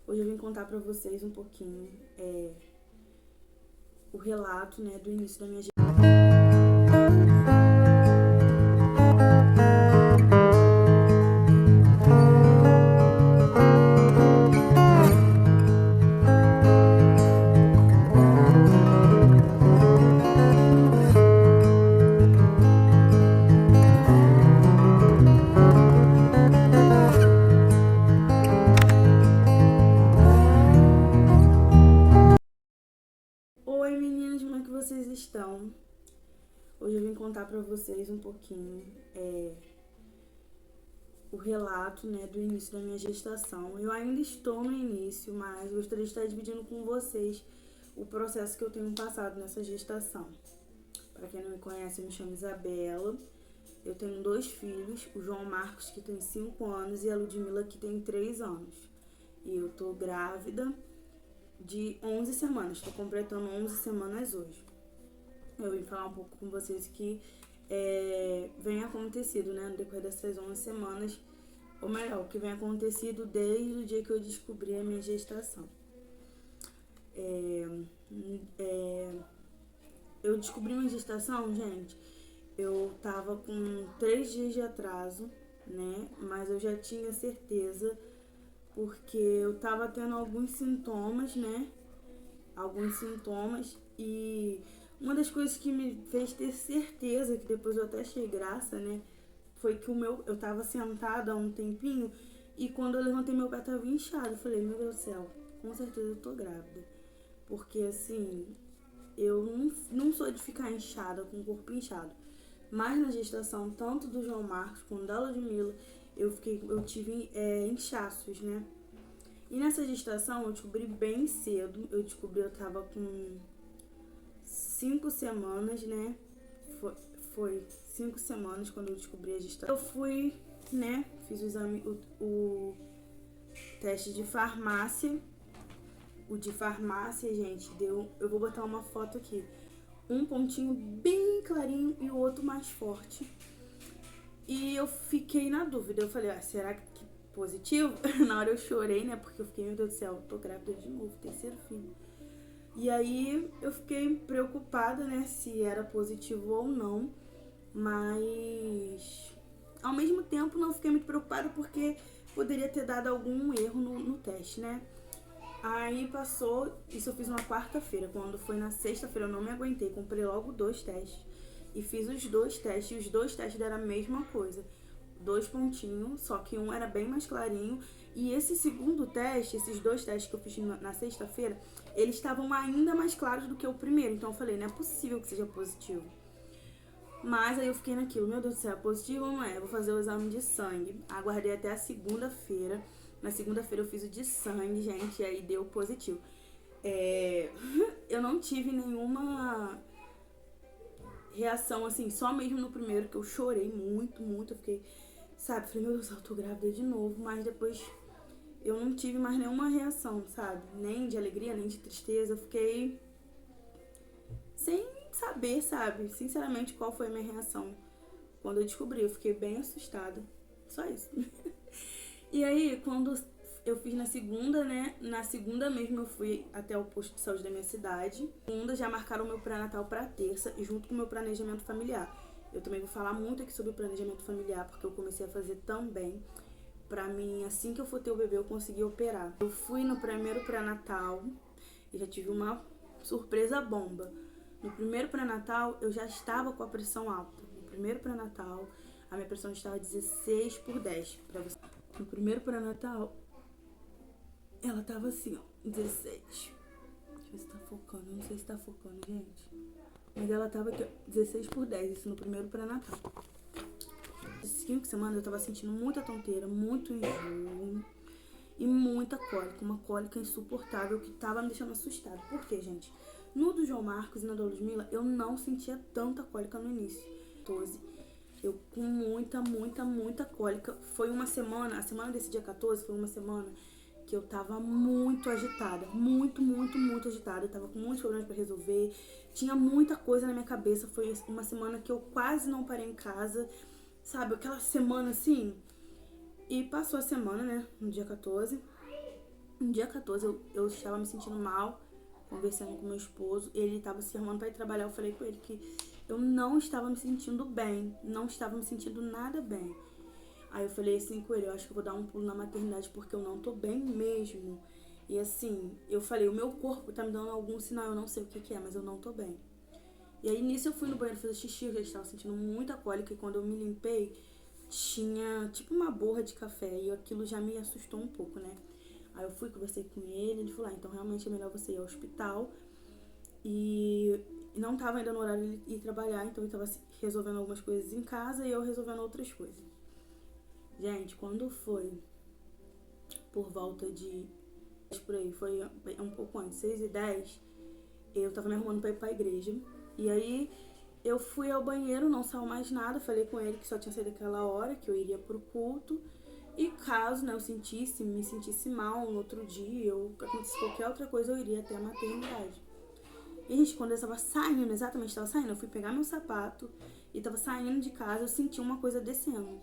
Hoje eu vim contar pra vocês um pouquinho o relato, né, do início da minha gestação. Oi meninas, como é que vocês estão? Hoje eu vim contar pra vocês um pouquinho o relato, né, do início da minha gestação. Eu ainda estou no início, mas gostaria de estar dividindo com vocês o processo que eu tenho passado nessa gestação. Para quem não me conhece, eu me chamo Isabela. Eu tenho 2 filhos, o João Marcos, que tem 5 anos, e a Ludmila, que tem 3 anos. E eu tô grávida de 11 semanas, estou completando 11 semanas hoje. Eu vim falar um pouco com vocês que vem acontecido, né, no decorrer dessas 11 semanas, ou melhor, o que vem acontecido desde o dia que eu descobri a minha gestação. Eu descobri minha gestação, gente, eu tava com 3 dias de atraso, né, mas eu já tinha certeza, porque eu tava tendo alguns sintomas, né, e uma das coisas que me fez ter certeza, que depois eu até achei graça, né, foi que eu tava sentada há um tempinho e quando eu levantei meu pé tava inchado. Eu falei, meu Deus do céu, com certeza eu tô grávida. Porque assim, eu não sou de ficar inchada, com o corpo inchado. Mas na gestação, tanto do João Marcos quanto da Ludmilla, eu tive inchaços, né? E nessa gestação eu descobri bem cedo. Eu tava com 5 semanas, né? Foi 5 semanas quando eu descobri a gestação. Eu fui, né? Fiz o exame, o teste de farmácia. O de farmácia, gente, deu. Eu vou botar uma foto aqui. Um pontinho bem clarinho e o outro mais forte. E eu fiquei na dúvida. Eu falei, será que positivo? Na hora eu chorei, né? Porque eu fiquei, meu Deus do céu, tô grávida de novo, terceiro filho. E aí eu fiquei preocupada, né, se era positivo ou não. Mas ao mesmo tempo não fiquei muito preocupada porque poderia ter dado algum erro no teste, né? Aí passou, isso eu fiz uma quarta-feira. Quando foi na sexta-feira eu não me aguentei, comprei logo 2 testes. E fiz os 2 testes, e os 2 testes deram a mesma coisa. 2 pontinhos, só que um era bem mais clarinho. E esse segundo teste, esses 2 testes que eu fiz na sexta-feira, eles estavam ainda mais claros do que o primeiro. Então eu falei, não é possível que seja positivo. Mas aí eu fiquei naquilo, meu Deus do céu, positivo ou não é? Eu vou fazer o exame de sangue. Aguardei até a segunda-feira. Na segunda-feira eu fiz o de sangue, gente, e aí deu positivo. Eu não tive nenhuma reação, assim, só mesmo no primeiro, que eu chorei muito, muito. Eu fiquei, sabe, falei, meu Deus do céu, eu tô grávida de novo. Mas depois eu não tive mais nenhuma reação, sabe? Nem de alegria, nem de tristeza. Eu fiquei sem saber, sabe, sinceramente, qual foi a minha reação quando eu descobri. Eu fiquei bem assustada, só isso. E aí, quando eu fiz na segunda, né, na segunda mesmo eu fui até o posto de saúde da minha cidade. Na segunda já marcaram o meu pré-natal pra terça, e junto com o meu planejamento familiar. Eu também vou falar muito aqui sobre o planejamento familiar, porque eu comecei a fazer também. Pra mim, assim que eu for ter o bebê, eu consegui operar. Eu fui no primeiro pré-natal e já tive uma surpresa bomba. No primeiro pré-natal, eu já estava com a pressão alta. No primeiro pré-natal, a minha pressão estava 16/10. Pra você. No primeiro pré-natal, ela tava assim, ó, 16. Deixa eu ver se tá focando. Eu não sei se tá focando, gente. Mas ela tava aqui, ó, 16/10. Isso no primeiro pré-natal. Essas 5 semanas eu tava sentindo muita tonteira, muito enjoo e muita cólica. Uma cólica insuportável que tava me deixando assustada. Por quê, gente? No do João Marcos e na da Ludmilla, eu não sentia tanta cólica no início. 14. Eu com muita cólica. Foi uma semana, a semana desse dia 14 foi uma semana que eu tava muito agitada. Muito agitada. Eu tava com muitos problemas pra resolver. Tinha muita coisa na minha cabeça. Foi uma semana que eu quase não parei em casa. Sabe, aquela semana assim. E passou a semana, né, no dia 14. No dia 14 eu estava me sentindo mal, conversando com meu esposo, ele estava se arrumando para ir trabalhar, eu falei com ele que eu não estava me sentindo bem, não estava me sentindo nada bem. Aí eu falei assim com ele, eu acho que eu vou dar um pulo na maternidade porque eu não tô bem mesmo. E assim, eu falei, o meu corpo tá me dando algum sinal, eu não sei o que é, mas eu não tô bem. E aí nisso eu fui no banheiro fazer xixi, eu já estava sentindo muita cólica e quando eu me limpei, tinha tipo uma borra de café e aquilo já me assustou um pouco, né? Aí eu fui, conversei com ele falou, então realmente é melhor você ir ao hospital. E não tava ainda no horário de ir trabalhar, então ele tava resolvendo algumas coisas em casa e eu resolvendo outras coisas. Gente, quando foi por volta de... por aí, foi um pouco antes, 6h10, eu tava me arrumando pra ir pra igreja. E aí eu fui ao banheiro, não saiu mais nada, falei com ele que só tinha saído aquela hora, que eu iria pro culto. E caso, né, eu me sentisse mal no outro dia, ou acontecesse qualquer outra coisa, eu iria até a maternidade. E, gente, quando eu estava saindo, exatamente estava saindo, eu fui pegar meu sapato e tava saindo de casa, eu senti uma coisa descendo.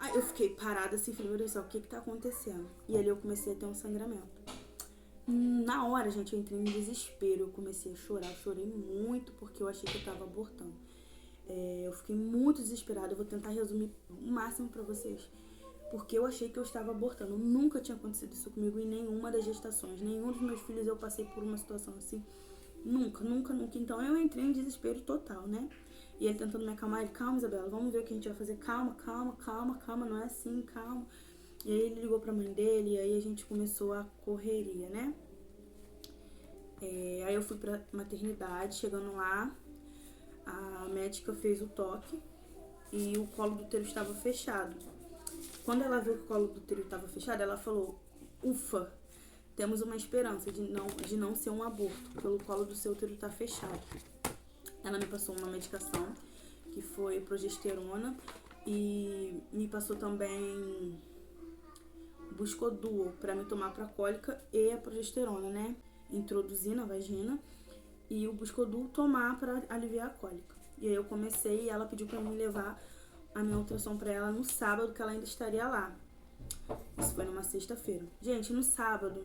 Aí eu fiquei parada assim, falei, meu Deus do céu, o que tá acontecendo? E ali eu comecei a ter um sangramento. Na hora, gente, eu entrei em desespero, eu comecei a chorar, chorei muito porque eu achei que eu tava abortando. Eu fiquei muito desesperada, eu vou tentar resumir o máximo pra vocês. Porque eu achei que eu estava abortando. Nunca tinha acontecido isso comigo em nenhuma das gestações. Nenhum dos meus filhos eu passei por uma situação assim. Nunca, nunca, nunca. Então eu entrei em desespero total, né? E ele tentando me acalmar, ele, calma, Isabela, vamos ver o que a gente vai fazer. Calma, calma, calma, calma, não é assim, calma. E aí ele ligou pra mãe dele e aí a gente começou a correria, né? Aí eu fui pra maternidade, chegando lá, a médica fez o toque e o colo do útero estava fechado. Quando ela viu que o colo do útero estava fechado, ela falou, ufa, temos uma esperança de não ser um aborto, pelo colo do seu útero estar fechado. Ela me passou uma medicação, que foi progesterona, e me passou também Buscoduo, para me tomar para cólica, e a progesterona, né? Introduzir na vagina, e o Buscoduo tomar para aliviar a cólica. E aí eu comecei e ela pediu para mim levar a minha ultrassom para ela no sábado, que ela ainda estaria lá. Isso foi numa sexta-feira. Gente, no sábado,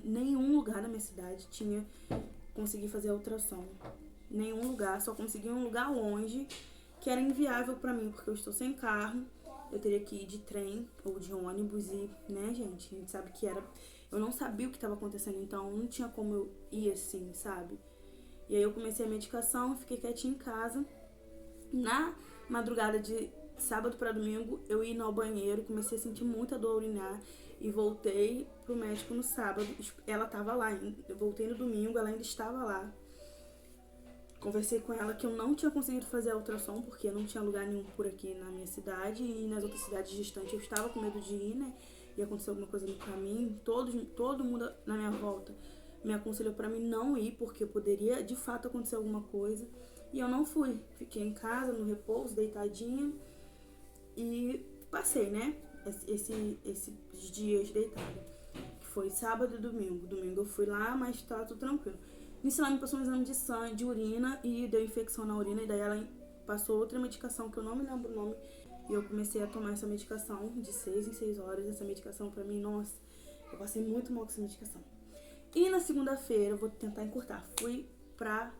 nenhum lugar da minha cidade consegui fazer a ultrassom. Nenhum lugar, só consegui um lugar longe, que era inviável pra mim, porque eu estou sem carro. Eu teria que ir de trem ou de ônibus e, né, gente? A gente sabe que era... Eu não sabia o que estava acontecendo, então não tinha como eu ir assim, sabe? E aí eu comecei a medicação, fiquei quietinha em casa. Na madrugada de sábado para domingo, eu ia ao banheiro, comecei a sentir muita dor urinar e voltei pro médico no sábado. Ela tava lá, eu voltei no domingo, ela ainda estava lá. Conversei com ela que eu não tinha conseguido fazer a ultrassom, porque não tinha lugar nenhum por aqui na minha cidade, e nas outras cidades distantes eu estava com medo de ir, né? E aconteceu alguma coisa no caminho. Todo mundo na minha volta me aconselhou para mim não ir, porque poderia de fato acontecer alguma coisa. E eu não fui. Fiquei em casa, no repouso, deitadinha. E passei, né? Esses dias deitada. Que foi sábado e domingo. Domingo eu fui lá, mas tá tudo tranquilo. Nisso ela me passou um exame de sangue, de urina, e deu infecção na urina. E daí ela passou outra medicação que eu não me lembro o nome. E eu comecei a tomar essa medicação de 6 em 6 horas. Essa medicação pra mim, nossa, eu passei muito mal com essa medicação. E na segunda-feira, eu vou tentar encurtar, fui pra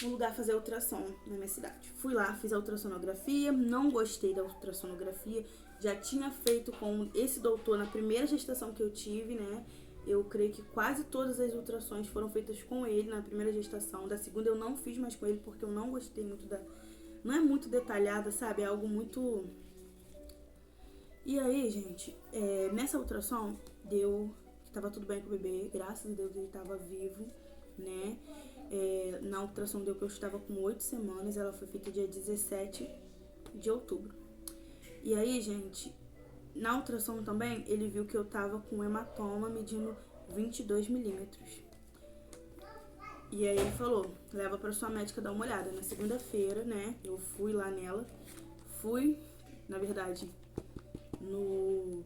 um lugar fazer ultrassom na minha cidade. Fui lá, fiz a ultrassonografia, não gostei da ultrassonografia. Já tinha feito com esse doutor na primeira gestação que eu tive, né? Eu creio que quase todas as ultrassons foram feitas com ele na primeira gestação. Da segunda eu não fiz mais com ele porque eu não gostei muito da... Não é muito detalhada, sabe? É algo muito... E aí, gente, nessa ultrassom deu que tava tudo bem com o bebê. Graças a Deus ele tava vivo, né? Na ultrassom deu que eu estava com 8 semanas. Ela foi feita dia 17 de outubro. E aí, gente... Na ultrassom também, ele viu que eu tava com um hematoma medindo 22 milímetros. E aí ele falou, leva pra sua médica dar uma olhada. Na segunda-feira, né, eu fui lá nela. Na verdade, no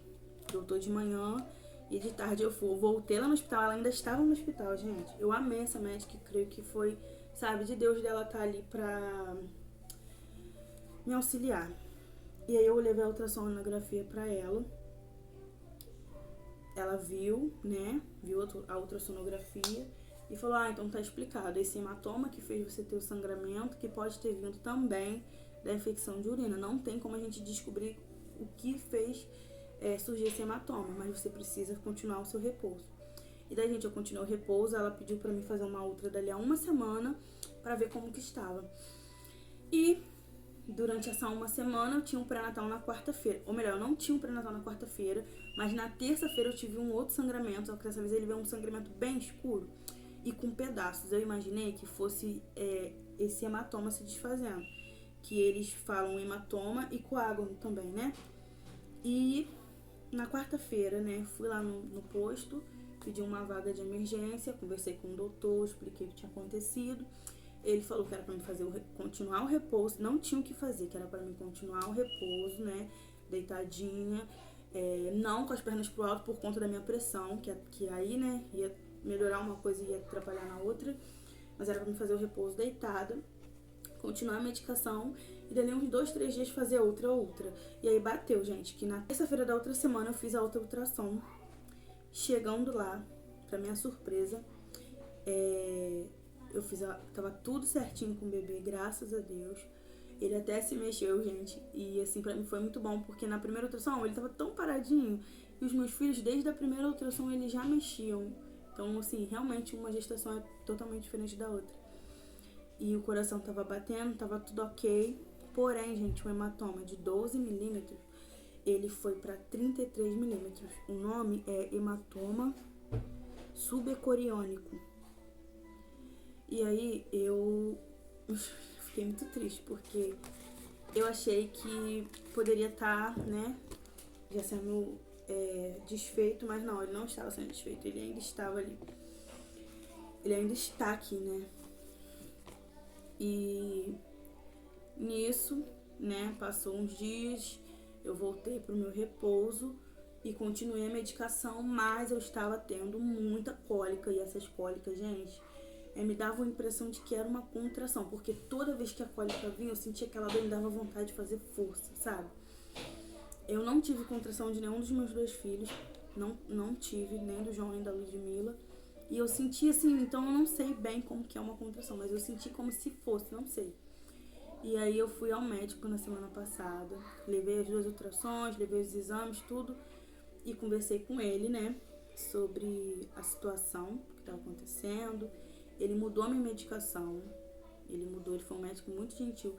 doutor de manhã e de tarde eu voltei lá no hospital. Ela ainda estava no hospital, gente. Eu amei essa médica, creio que foi, sabe, de Deus dela estar ali pra me auxiliar. E aí eu levei a ultrassonografia pra ela. ela viu, né, viu a ultrassonografia e falou, então tá explicado, esse hematoma que fez você ter o sangramento, que pode ter vindo também da infecção de urina. Não tem como a gente descobrir o que fez surgir esse hematoma, mas você precisa continuar o seu repouso. E daí, gente, eu continuei o repouso, ela pediu pra mim fazer uma outra dali a uma semana pra ver como que estava. E durante essa uma semana eu tinha um pré-natal na quarta-feira. Ou melhor, eu não tinha um pré-natal na quarta-feira, mas na terça-feira eu tive um outro sangramento, só que dessa vez ele veio um sangramento bem escuro e com pedaços. Eu imaginei que fosse esse hematoma se desfazendo. Que eles falam hematoma e coágulo também, né? E na quarta-feira, né, fui lá no posto, pedi uma vaga de emergência, conversei com o doutor, expliquei o que tinha acontecido. Ele falou que era pra mim continuar o repouso, não tinha o que fazer, que era pra mim continuar o repouso, né, deitadinha, não com as pernas pro alto por conta da minha pressão, que aí, né, ia melhorar uma coisa e ia atrapalhar na outra, mas era pra mim fazer o repouso deitada, continuar a medicação e dali uns 2, 3 dias fazer outra. E aí bateu, gente, que na terça-feira da outra semana eu fiz a outra ultrassom. Chegando lá, pra minha surpresa, tava tudo certinho com o bebê, graças a Deus. Ele até se mexeu, gente, e assim, pra mim foi muito bom, porque na primeira ultrassom ele tava tão paradinho, e os meus filhos, desde a primeira ultrassom, eles já mexiam. Então, assim, realmente uma gestação é totalmente diferente da outra. E o coração tava batendo, tava tudo ok, porém, gente, o hematoma de 12 milímetros, ele foi pra 33 milímetros. O nome é hematoma subecoriônico. E aí eu fiquei muito triste, porque eu achei que poderia estar, né, já sendo desfeito, mas não, ele não estava sendo desfeito, ele ainda estava ali. Ele ainda está aqui, né? E nisso, né, passou uns dias, eu voltei pro meu repouso e continuei a medicação, mas eu estava tendo muita cólica, e essas cólicas, gente, me dava a impressão de que era uma contração, porque toda vez que a cólica vinha, eu sentia que ela me dava vontade de fazer força, sabe? Eu não tive contração de nenhum dos meus 2 filhos, não tive, nem do João nem da Ludmilla, e eu senti assim, então eu não sei bem como que é uma contração, mas eu senti como se fosse, não sei. E aí eu fui ao médico na semana passada, levei as 2 ultrassons, levei os exames, tudo, e conversei com ele, né, sobre a situação que estava acontecendo. Ele mudou a minha medicação, ele foi um médico muito gentil,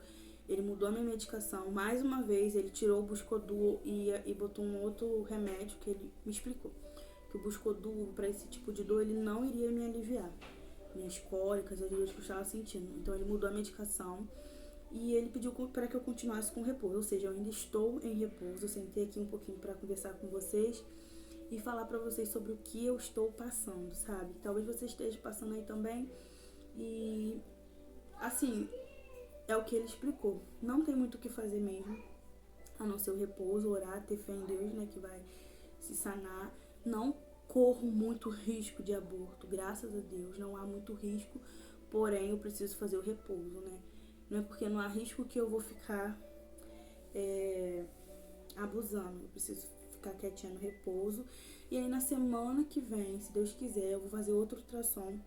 ele mudou a minha medicação, mais uma vez ele tirou o Buscoduo e botou um outro remédio que ele me explicou, que o Buscoduo, para esse tipo de dor, ele não iria me aliviar, minhas cólicas, as dores que eu estava sentindo. Então ele mudou a medicação e ele pediu para que eu continuasse com repouso, ou seja, eu ainda estou em repouso. Eu sentei aqui um pouquinho para conversar com vocês e falar pra vocês sobre o que eu estou passando, sabe? Talvez você esteja passando aí também. E, assim, é o que ele explicou. Não tem muito o que fazer mesmo, a não ser o repouso, orar, ter fé em Deus, né, que vai se sanar. Não corro muito risco de aborto, graças a Deus, não há muito risco, porém eu preciso fazer o repouso, né? Não é porque não há risco que eu vou ficar abusando, eu preciso ficar quietinha no repouso. E aí na semana que vem, se Deus quiser, eu vou fazer outro ultrassom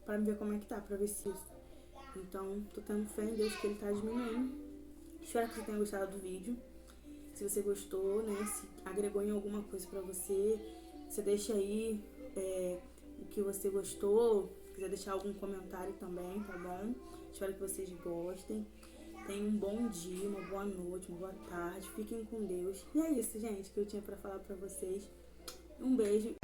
pra ver como é que tá, pra ver se isso. Então, tô tendo fé em Deus que ele tá diminuindo. Espero que você tenha gostado do vídeo. Se você gostou, né, se agregou em alguma coisa pra você, você deixa aí o que você gostou, quiser deixar algum comentário também, tá bom? Espero que vocês gostem. Tenham um bom dia, uma boa noite, uma boa tarde. Fiquem com Deus. E é isso, gente, que eu tinha pra falar pra vocês. Um beijo.